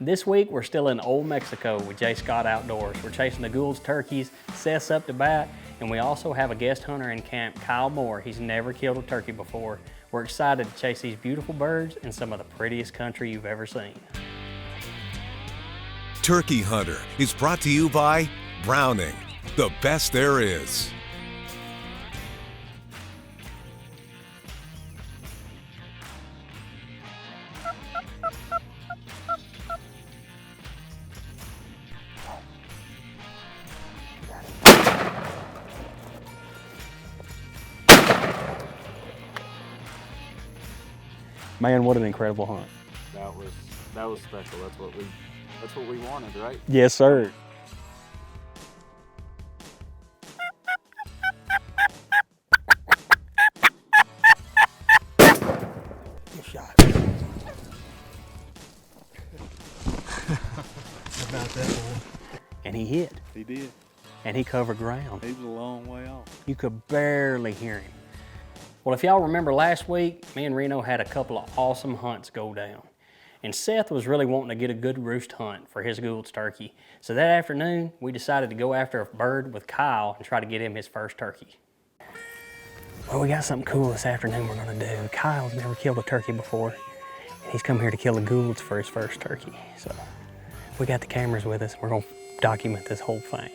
This week, we're still in Old Mexico with J. Scott Outdoors. We're chasing the Gould's turkeys, Seth's up to bat, and we also have a guest hunter in camp, Kyle Moore. He's never killed a turkey before. We're excited to chase these beautiful birds in some of the prettiest country you've ever seen. Turkey Hunter is brought to you by Browning, the best there is. Man, what an incredible hunt. That was special. That's what we wanted, right? Yes, sir. Good shot. How about that one? And he hit. He did. And he covered ground. He was a long way off. You could barely hear him. Well, if y'all remember last week, me and Reno had a couple of awesome hunts go down. And Seth was really wanting to get a good roost hunt for his Gould's turkey. So that afternoon, we decided to go after a bird with Kyle and try to get him his first turkey. Well, we got something cool this afternoon we're gonna do. Kyle's never killed a turkey before, and he's come here to kill the Gould's for his first turkey. So we got the cameras with us. We're gonna document this whole thing.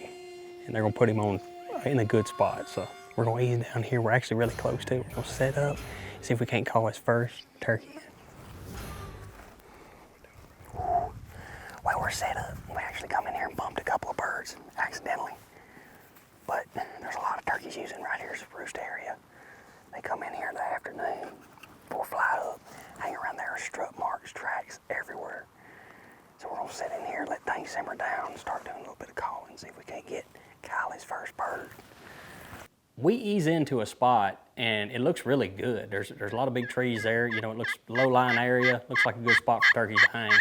And they're gonna put him on in a good spot. So we're gonna ease down here. We're actually really close to it. We're gonna set up, see if we can't call his first turkey. While we're set up, we actually come in here and bumped a couple of birds accidentally. But there's a lot of turkeys using right here's the roost area. They come in here in the afternoon, before fly up, hang around there, strut marks, tracks everywhere. So we're gonna sit in here, let things simmer down, and start doing a little bit of calling, see if we can't get Kyle his first bird. We ease into a spot and it looks really good. There's a lot of big trees there. You know, it looks low-lying area, looks like a good spot for turkeys to hang.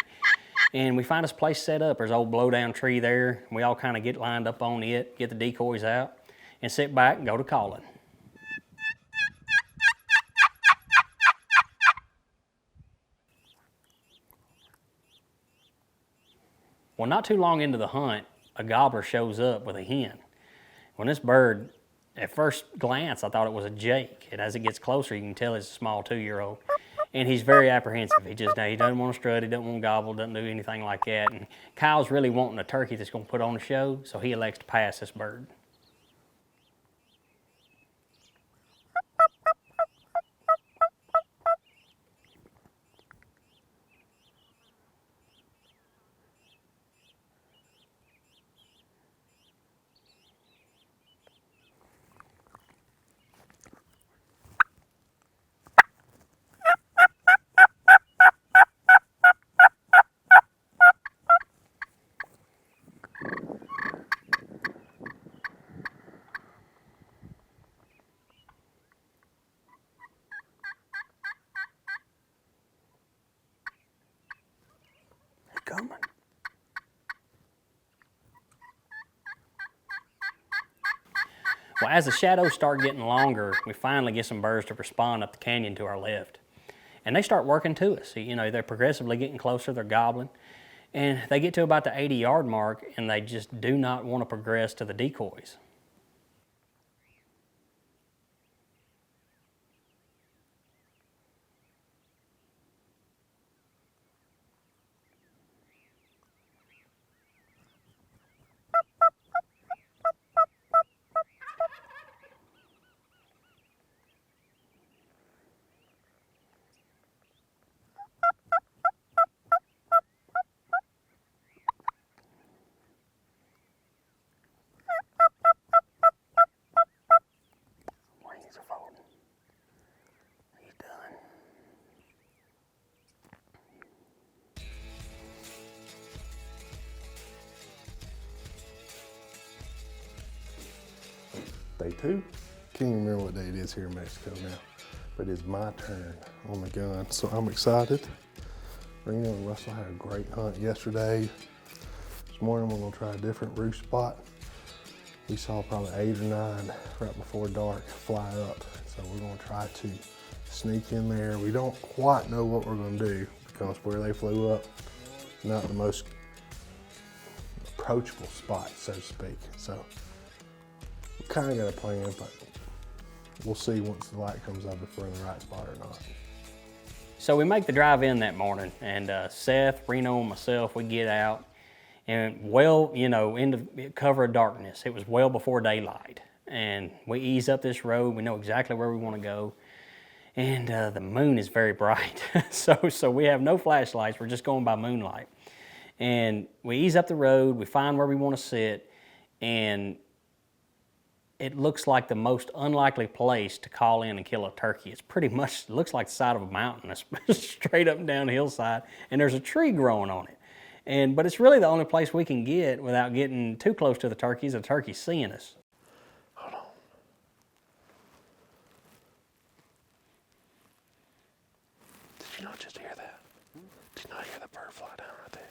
And we find this place set up. There's an old blow-down tree there. We all kind of get lined up on it, get the decoys out, and sit back and go to calling. Well, not too long into the hunt, a gobbler shows up with a hen. When this bird, at first glance, I thought it was a jake. And as it gets closer, you can tell it's a small 2-year-old. And he's very apprehensive. He doesn't want to strut, he doesn't want to gobble, doesn't do anything like that. And Kyle's really wanting a turkey that's going to put on a show, so he elects to pass this bird. Coming. Well, as the shadows start getting longer, we finally get some birds to respond up the canyon to our left. And they start working to us. You know, they're progressively getting closer, they're gobbling. And they get to about the 80-yard mark and they just do not want to progress to the decoys. Day 2. Can't even remember what day it is here in Mexico now, but it's my turn on the gun, so I'm excited. Reno and Russell had a great hunt yesterday. This morning we're gonna try a different roost spot. We saw probably 8 or 9 right before dark fly up, so we're gonna try to sneak in there. We don't quite know what we're gonna do because where they flew up, not the most approachable spot, so to speak. So we kind of got a plan, but we'll see once the light comes up if we're in the right spot or not. So we make the drive in that morning, and Seth, Reno, and myself, we get out, and well, you know, in the cover of darkness. It was well before daylight, and we ease up this road. We know exactly where we want to go, and the moon is very bright, so we have no flashlights. We're just going by moonlight, and we ease up the road. We find where we want to sit, and it looks like the most unlikely place to call in and kill a turkey. It's pretty much, it looks like the side of a mountain, a straight up and down hillside, and there's a tree growing on it. But it's really the only place we can get without getting too close to the turkeys. The turkey's seeing us. Hold on. Did you not just hear that? Did you not hear the bird fly down right there?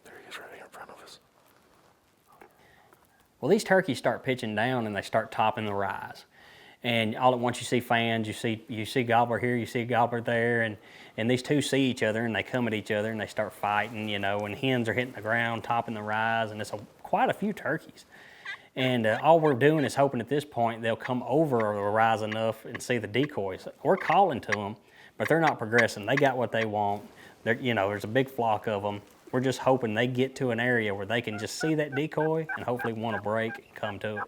There he is right here in front of us. Well, these turkeys start pitching down and they start topping the rise. And all at once you see fans, you see gobbler here, you see gobbler there, and these two see each other and they come at each other and they start fighting, you know, and hens are hitting the ground, topping the rise, and it's quite a few turkeys. And all we're doing is hoping at this point they'll come over the rise enough and see the decoys. We're calling to them, but they're not progressing. They got what they want. You know, there's a big flock of them. We're just hoping they get to an area where they can just see that decoy and hopefully want to break and come to it.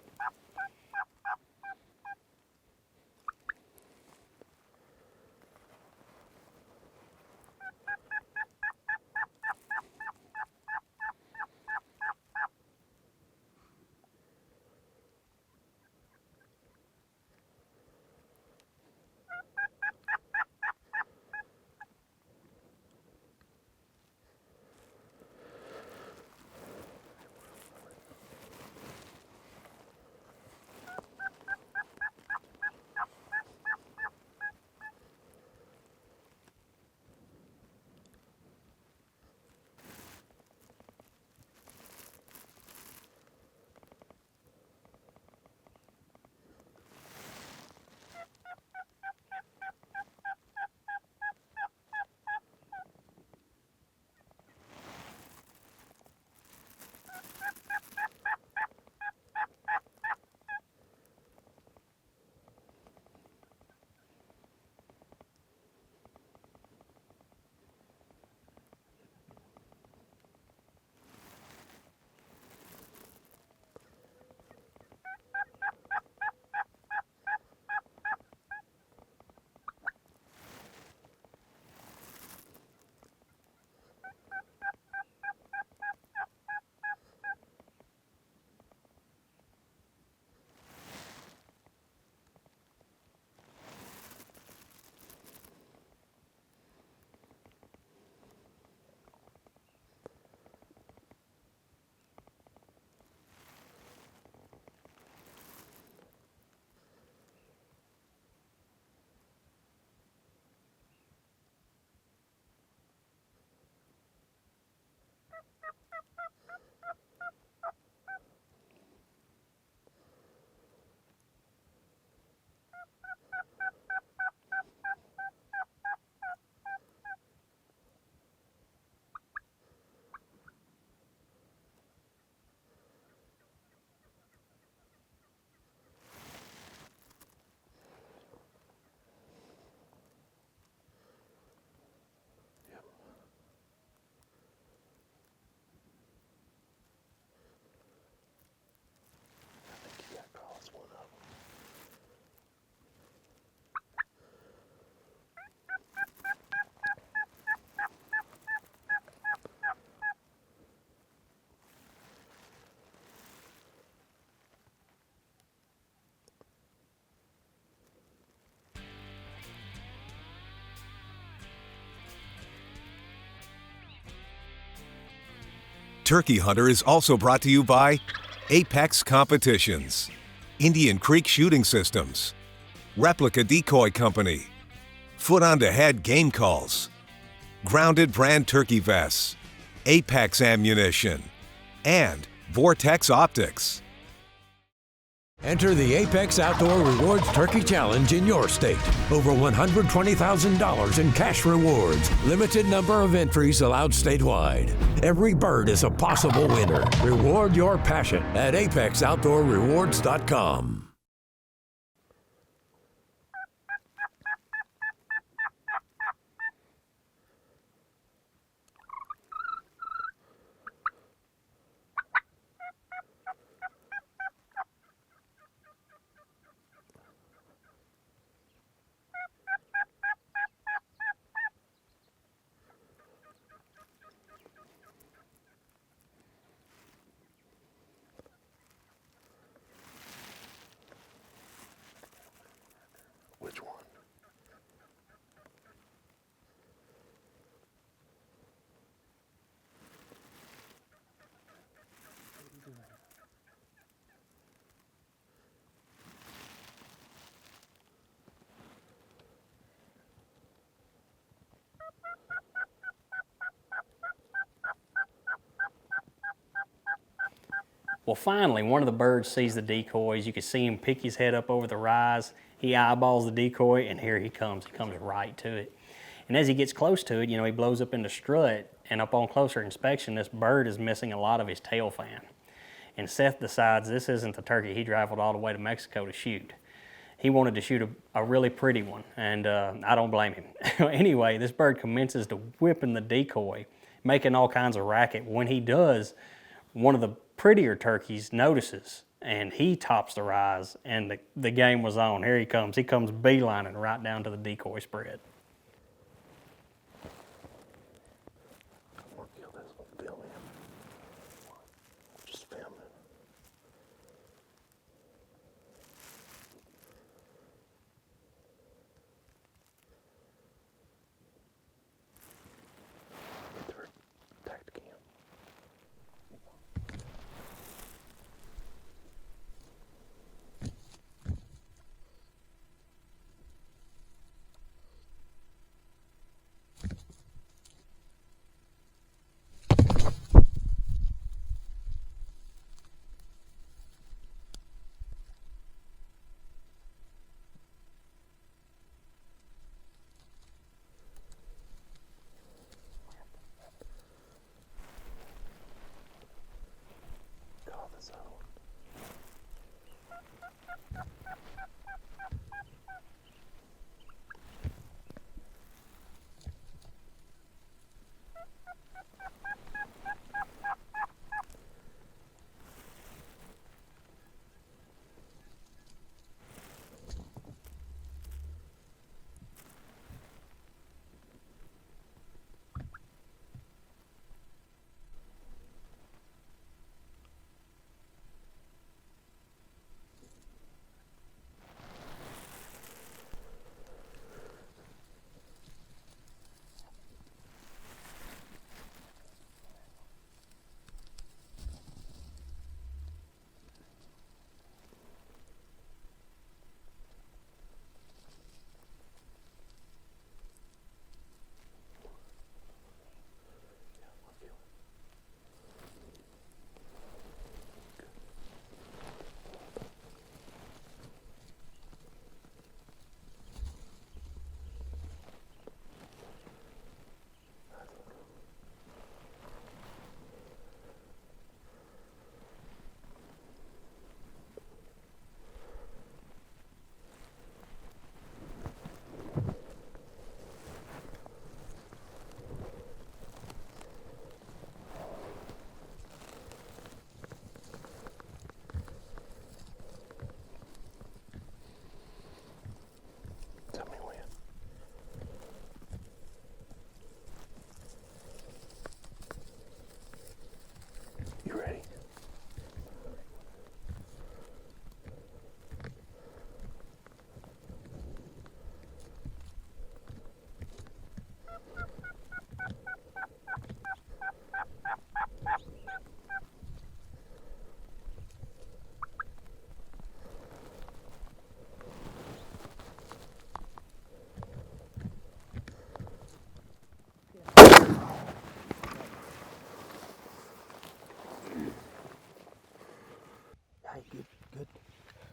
Turkey Hunter is also brought to you by Apex Competitions, Indian Creek Shooting Systems, Replica Decoy Company, Foot on the Head Game Calls, Grounded Brand Turkey Vests, Apex Ammunition, and Vortex Optics. Enter the Apex Outdoor Rewards Turkey Challenge in your state. Over $120,000 in cash rewards. Limited number of entries allowed statewide. Every bird is a possible winner. Reward your passion at apexoutdoorrewards.com. Which one? Well, finally, one of the birds sees the decoys. You can see him pick his head up over the rise. He eyeballs the decoy, and here he comes. He comes right to it. And as he gets close to it, he blows up into strut, and upon closer inspection, this bird is missing a lot of his tail fan. And Seth decides this isn't the turkey he traveled all the way to Mexico to shoot. He wanted to shoot a really pretty one, and I don't blame him. Anyway, this bird commences to whipping the decoy, making all kinds of racket. When he does, one of the prettier turkeys notices, and he tops the rise, and the game was on. Here he comes. He comes beelining right down to the decoy spread. I'm gonna kill this one. Film him. Just film it. Attack the cam.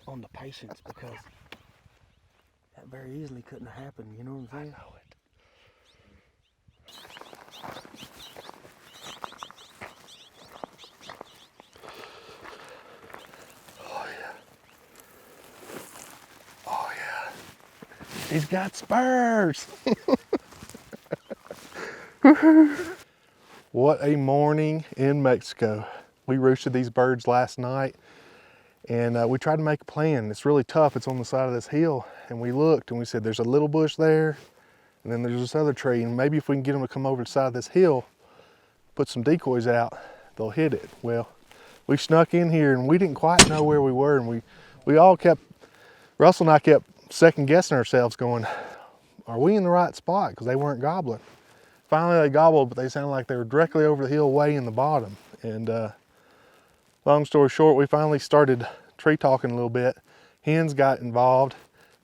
on the patience, because that very easily couldn't have happened, you know what I'm saying? I know it. Oh yeah. Oh yeah. He's got spurs. What a morning in Mexico. We roosted these birds last night, and we tried to make a plan. It's really tough. It's on the side of this hill, and we looked and we said there's a little bush there, and then there's this other tree, and maybe if we can get them to come over the side of this hill, put some decoys out, they'll hit it. Well, we snuck in here and we didn't quite know where we were, and we all kept, Russell and I kept second guessing ourselves, going, are we in the right spot? Because they weren't gobbling. Finally they gobbled, but they sounded like they were directly over the hill way in the bottom. And long story short, we finally started tree talking a little bit. Hens got involved.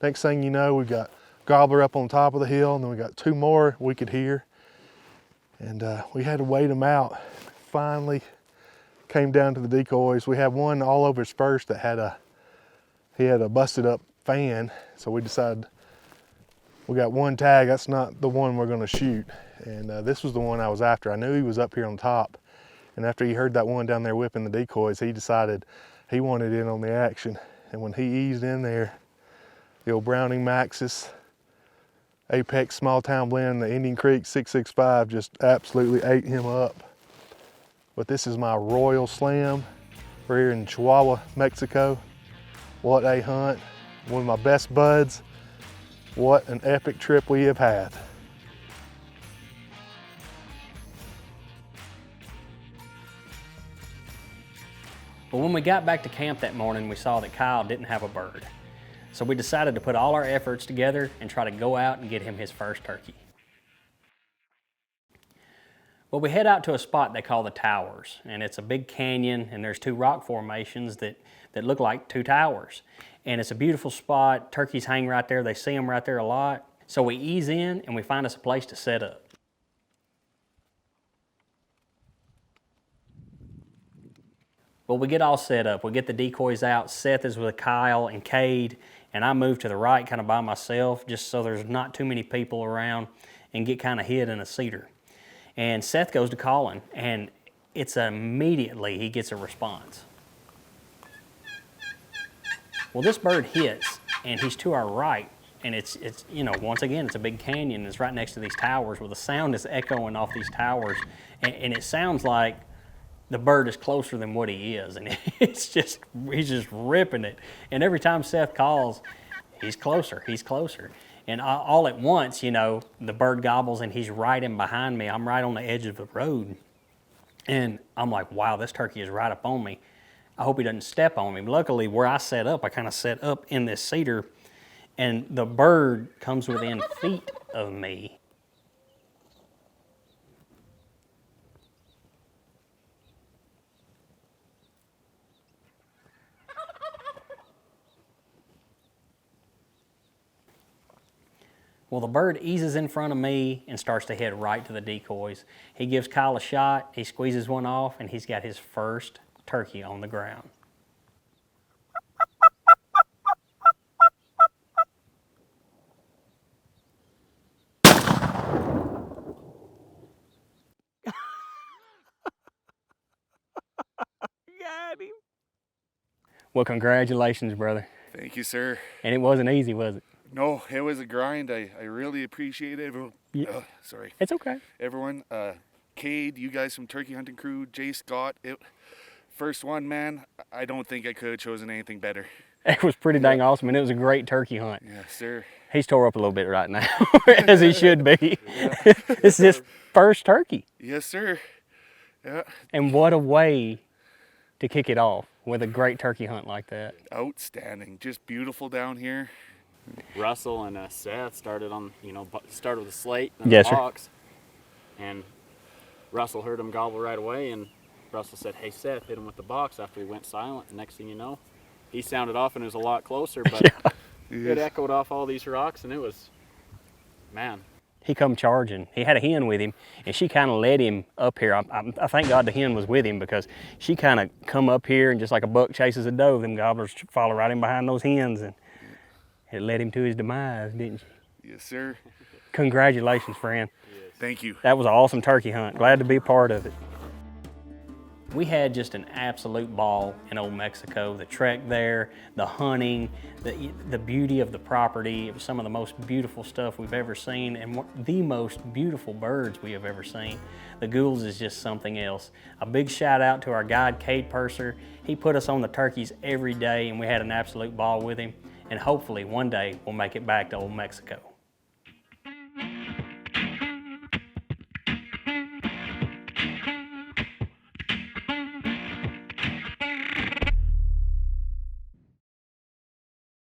Next thing you know, we've got gobbler up on top of the hill, and then we got two more we could hear. And we had to wait them out. Finally came down to the decoys. We had one all over his first that had he had a busted up fan. So we decided we got one tag, that's not the one we're gonna shoot. And this was the one I was after. I knew he was up here on top. And after he heard that one down there whipping the decoys, he decided he wanted in on the action. And when he eased in there, the old Browning Maxis Apex Small Town Blend, the Indian Creek 665 just absolutely ate him up. But this is my Royal Slam. We're here in Chihuahua, Mexico. What a hunt. One of my best buds. What an epic trip we have had. But when we got back to camp that morning, we saw that Kyle didn't have a bird. So we decided to put all our efforts together and try to go out and get him his first turkey. Well, we head out to a spot they call the Towers, and it's a big canyon, and there's two rock formations that look like two towers. And it's a beautiful spot. Turkeys hang right there. They see them right there a lot. So we ease in and we find us a place to set up. Well, we get all set up. We get the decoys out. Seth is with Kyle and Cade, and I move to the right kind of by myself just so there's not too many people around, and get kind of hid in a cedar. And Seth goes to calling, and it's immediately he gets a response. Well, this bird hits, and he's to our right, and it's you know, once again, it's a big canyon. It's right next to these towers where the sound is echoing off these towers, and it sounds like the bird is closer than what he is, and he's just ripping it. And every time Seth calls, he's closer. And all at once, you know, the bird gobbles and he's right in behind me. I'm right on the edge of the road. And I'm like, wow, this turkey is right up on me. I hope he doesn't step on me. But luckily, where I set up, I kind of set up in this cedar, and the bird comes within feet of me. Well, the bird eases in front of me and starts to head right to the decoys. He gives Kyle a shot, he squeezes one off, and he's got his first turkey on the ground. Got him. Well, congratulations, brother. Thank you, sir. And it wasn't easy, was it? No, it was a grind. I really appreciate it. Everyone, Yeah. Sorry. It's okay. Everyone, Cade, you guys from Turkey Hunting Crew, Jay Scott, first one, man, I don't think I could have chosen anything better. It was pretty dang awesome, and it was a great turkey hunt. Yes, sir. He's tore up a little bit right now, as he should be. This is his first turkey. Yes, sir. Yeah. And what a way to kick it off with a great turkey hunt like that. Outstanding. Just beautiful down here. Russell and Seth started with a slate and Yes, a sir. box, and Russell heard him gobble right away, and Russell said, "Hey Seth, hit him with the box." After he went silent, the next thing you know, he sounded off and it was a lot closer, but it echoed off all these rocks, and it was, man. he come charging. He had a hen with him, and she kind of led him up here. I thank God the hen was with him, because she kind of come up here, and just like a buck chases a doe, them gobblers follow right in behind those hens, and it led him to his demise, didn't she? Yes, sir. Congratulations, friend. Thank you. That was an awesome turkey hunt. Glad to be a part of it. We had just an absolute ball in Old Mexico. The trek there, the hunting, the beauty of the property. It was some of the most beautiful stuff we've ever seen, and the most beautiful birds we have ever seen. The Goulds is just something else. A big shout out to our guide, Cade Purser. He put us on the turkeys every day, and we had an absolute ball with him. And hopefully one day we'll make it back to Old Mexico.